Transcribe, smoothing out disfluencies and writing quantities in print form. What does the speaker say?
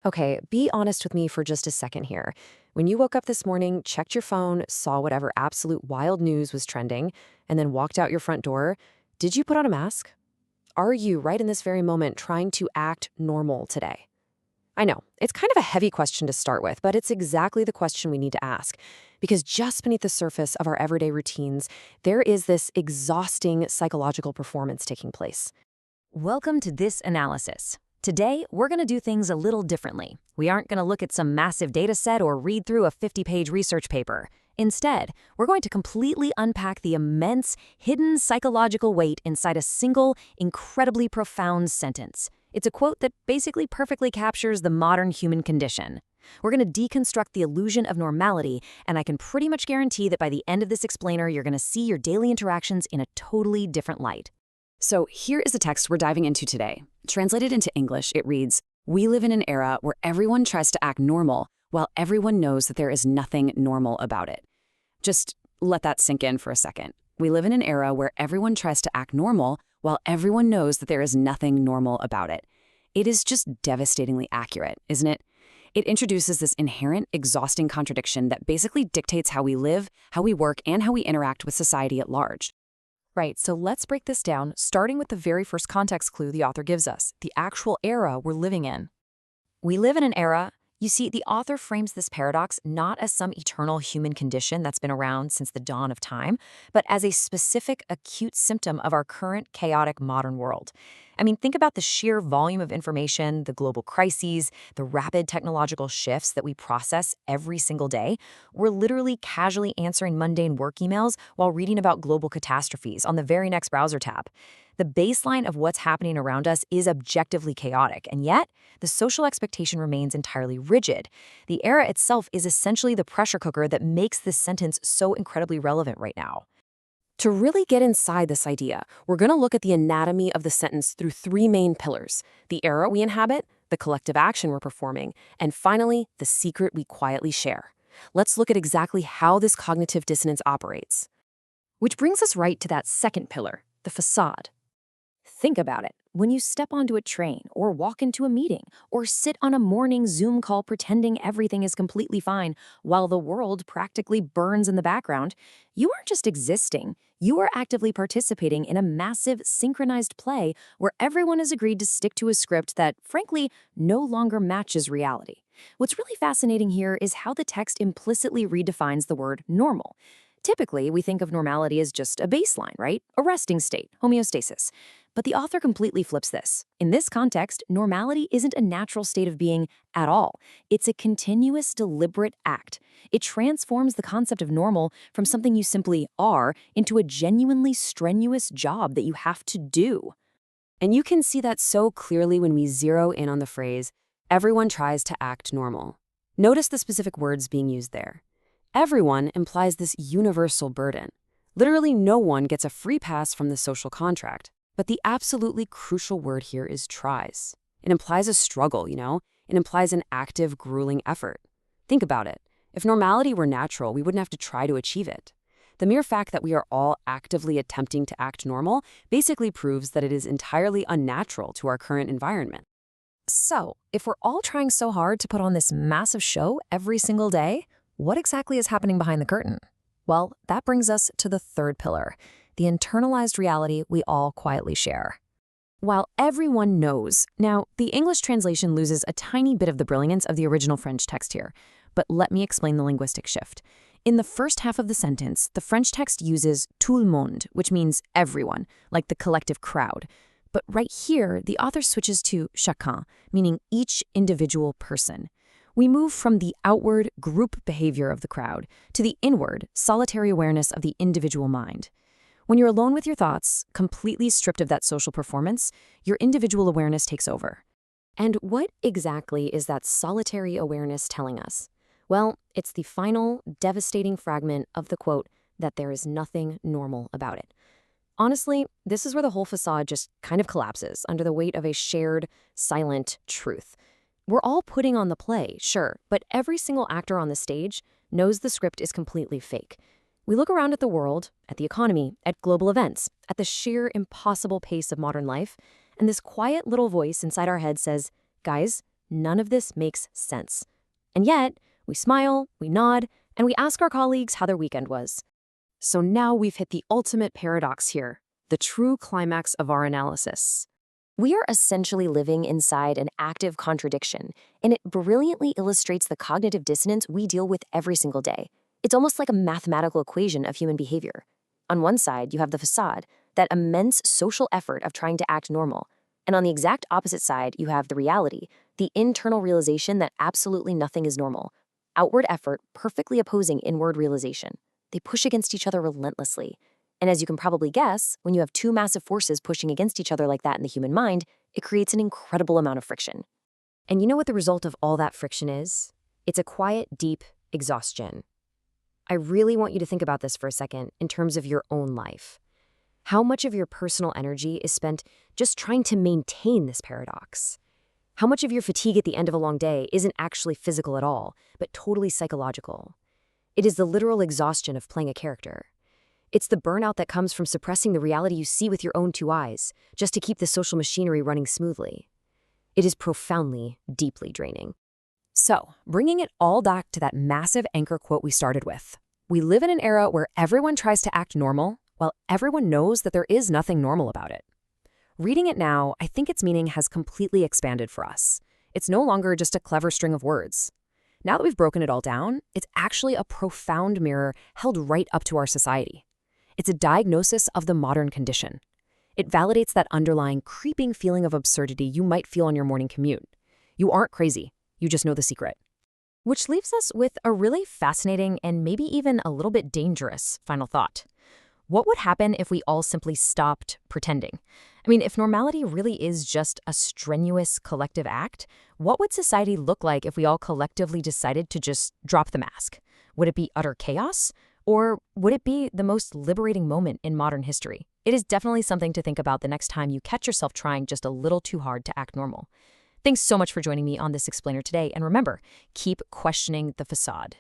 Okay, be honest with me for just a second here. When you woke up this morning, checked your phone, saw whatever absolute wild news was trending, and then walked out your front door, did you put on a mask? Are you, right in this very moment, trying to act normal today? I know, it's kind of a heavy question to start with, but it's exactly the question we need to ask. Because just beneath the surface of our everyday routines, there is this exhausting psychological performance taking place. Welcome to this analysis. Today, we're going to do things a little differently. We aren't going to look at some massive data set or read through a 50-page research paper. Instead, we're going to completely unpack the immense, hidden psychological weight inside a single, incredibly profound sentence. It's a quote that basically perfectly captures the modern human condition. We're going to deconstruct the illusion of normality, and I can pretty much guarantee that by the end of this explainer, you're going to see your daily interactions in a totally different light. So here is the text we're diving into today. Translated into English, it reads, "We live in an era where everyone tries to act normal while everyone knows that there is nothing normal about it." Just let that sink in for a second. We live in an era where everyone tries to act normal while everyone knows that there is nothing normal about it. It is just devastatingly accurate, isn't it? It introduces this inherent, exhausting contradiction that basically dictates how we live, how we work, and how we interact with society at large. Right, so let's break this down, starting with the very first context clue the author gives us, the actual era we're living in. We live in an era. You see, the author frames this paradox not as some eternal human condition that's been around since the dawn of time, but as a specific acute symptom of our current chaotic modern world. I mean, think about the sheer volume of information, the global crises, the rapid technological shifts that we process every single day. We're literally casually answering mundane work emails while reading about global catastrophes on the very next browser tab. The baseline of what's happening around us is objectively chaotic, and yet the social expectation remains entirely rigid. The era itself is essentially the pressure cooker that makes this sentence so incredibly relevant right now. To really get inside this idea, we're going to look at the anatomy of the sentence through three main pillars: the era we inhabit, the collective action we're performing, and finally, the secret we quietly share. Let's look at exactly how this cognitive dissonance operates. Which brings us right to that second pillar, the facade. Think about it. When you step onto a train, or walk into a meeting, or sit on a morning Zoom call pretending everything is completely fine while the world practically burns in the background, you aren't just existing. You are actively participating in a massive synchronized play where everyone has agreed to stick to a script that, frankly, no longer matches reality. What's really fascinating here is how the text implicitly redefines the word normal. Typically, we think of normality as just a baseline, right? A resting state, homeostasis. But the author completely flips this. In this context, normality isn't a natural state of being at all. It's a continuous, deliberate act. It transforms the concept of normal from something you simply are into a genuinely strenuous job that you have to do. And you can see that so clearly when we zero in on the phrase, "everyone tries to act normal." Notice the specific words being used there. Everyone implies this universal burden. Literally no one gets a free pass from the social contract. But the absolutely crucial word here is tries. It implies a struggle, It implies an active, grueling effort. Think about it. If normality were natural, we wouldn't have to try to achieve it. The mere fact that we are all actively attempting to act normal basically proves that it is entirely unnatural to our current environment. So, if we're all trying so hard to put on this massive show every single day, what exactly is happening behind the curtain? Well, that brings us to the third pillar, the internalized reality we all quietly share. While everyone knows, now, the English translation loses a tiny bit of the brilliance of the original French text here, but let me explain the linguistic shift. In the first half of the sentence, the French text uses tout le monde, which means everyone, like the collective crowd. But right here, the author switches to chacun, meaning each individual person. We move from the outward group behavior of the crowd to the inward, solitary awareness of the individual mind. When you're alone with your thoughts, completely stripped of that social performance, your individual awareness takes over. And what exactly is that solitary awareness telling us? Well, it's the final, devastating fragment of the quote that there is nothing normal about it. Honestly, this is where the whole facade just kind of collapses under the weight of a shared, silent truth. We're all putting on the play, sure, but every single actor on the stage knows the script is completely fake. We look around at the world, at the economy, at global events, at the sheer impossible pace of modern life, and this quiet little voice inside our head says, "Guys, None of this makes sense. And yet, we smile, we nod, and we ask our colleagues how their weekend was. So now we've hit the ultimate paradox here, the true climax of our analysis. We are essentially living inside an active contradiction, and it brilliantly illustrates the cognitive dissonance we deal with every single day. It's almost like a mathematical equation of human behavior. On one side, you have the facade, that immense social effort of trying to act normal. And on the exact opposite side, you have the reality, the internal realization that absolutely nothing is normal. Outward effort perfectly opposing inward realization. They push against each other relentlessly. And as you can probably guess, when you have two massive forces pushing against each other like that in the human mind, it creates an incredible amount of friction. And you know what the result of all that friction is? It's a quiet, deep exhaustion. I really want you to think about this for a second in terms of your own life. How much of your personal energy is spent just trying to maintain this paradox? How much of your fatigue at the end of a long day isn't actually physical at all, but totally psychological? It is the literal exhaustion of playing a character. It's the burnout that comes from suppressing the reality you see with your own two eyes, just to keep the social machinery running smoothly. It is profoundly, deeply draining. So, bringing it all back to that massive anchor quote we started with. We live in an era where everyone tries to act normal, while everyone knows that there is nothing normal about it. Reading it now, I think its meaning has completely expanded for us. It's no longer just a clever string of words. Now that we've broken it all down, it's actually a profound mirror held right up to our society. It's a diagnosis of the modern condition. It validates that underlying creeping feeling of absurdity you might feel on your morning commute. You aren't crazy, you just know the secret. Which leaves us with a really fascinating and maybe even a little bit dangerous final thought. What would happen if we all simply stopped pretending? I mean, if normality really is just a strenuous collective act, what would society look like if we all collectively decided to just drop the mask? Would it be utter chaos? Or would it be the most liberating moment in modern history? It is definitely something to think about the next time you catch yourself trying just a little too hard to act normal. Thanks so much for joining me on this explainer today, and remember, keep questioning the facade.